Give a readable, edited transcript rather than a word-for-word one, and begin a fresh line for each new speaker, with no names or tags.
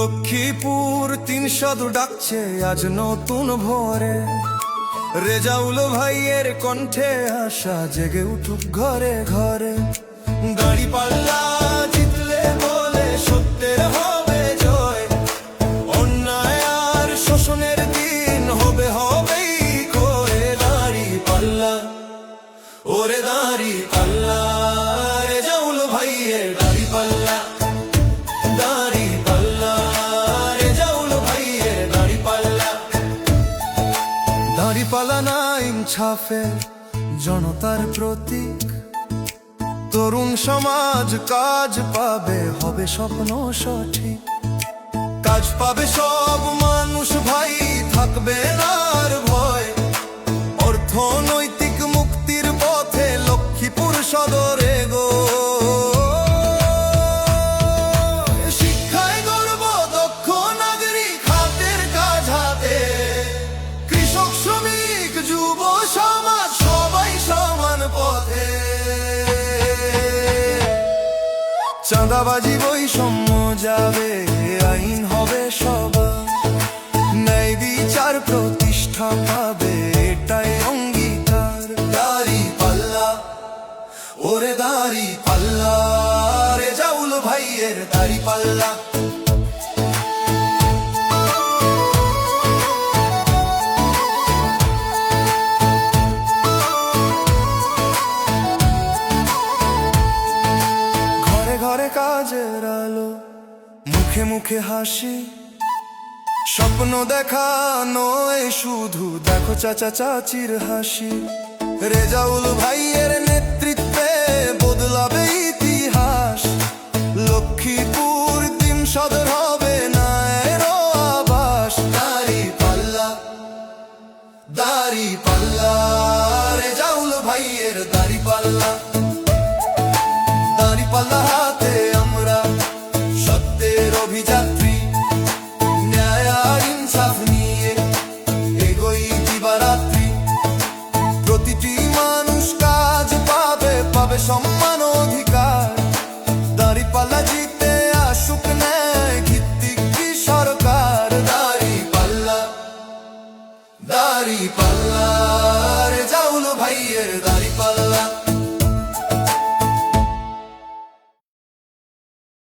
লক্ষ্মীপুর ৩০০ ডাকছে আজ নতুন ভোরে, রেজাউল ভাইয়ের কণ্ঠে আশা জেগে উঠুক ঘরে ঘরে। দাঁড়িপাল্লা জিতলে বলে সত্যের হবে জয়, অন্যায় আর শোষণের দিন হবে হবেই করে। দাঁড়িপাল্লা ওরে দাঁড়িপাল্লা, রেজাউল ভাইয়ের দাঁড়িপাল্লা, দাঁড়িপাল্লা রেজাউল ভাইয়ের দাঁড়িপাল্লা। দাঁড়িপাল্লা নাইম ছাফে জনতার প্রতীক, তরুণ সমাজ কাজ পাবে, হবে স্বপ্ন সঠিক। কাজ পাবে সব মানুষ ভাই, থাকবে না আর ভয়। অর্থনৈতিক মুক্তির পথে লক্ষ্মীপুর সদরে গো। শিক্ষায় গর্ব দক্ষ নাগরিক হাতের কাজ হাতে, কৃষক শ্রমিক যুব সমাজ সবাই সমান পথে। চাঁদাবাজি বৈষম্য যাবে, আইন হবে সবার, ন্যায় বিচার প্রতিষ্ঠা পাবে, এটাই অঙ্গীকার। দাঁড়িপাল্লা ওরে দাঁড়িপাল্লা, রেজাউল ভাইয়ের দাঁড়িপাল্লা। ঘরে কাজের আলো, মুখে মুখে হাসি, স্বপ্ন দেখা নয় শুধু, দেখো চাচা চাচির হাসি। রেজাউল ভাইয়ের নেতৃত্বে বদলাবে ইতিহাস, লক্ষ্মীপুর দিন সদর হবে ন্যায়ের আবাস। দাঁড়িপাল্লা, দাঁড়িপাল্লা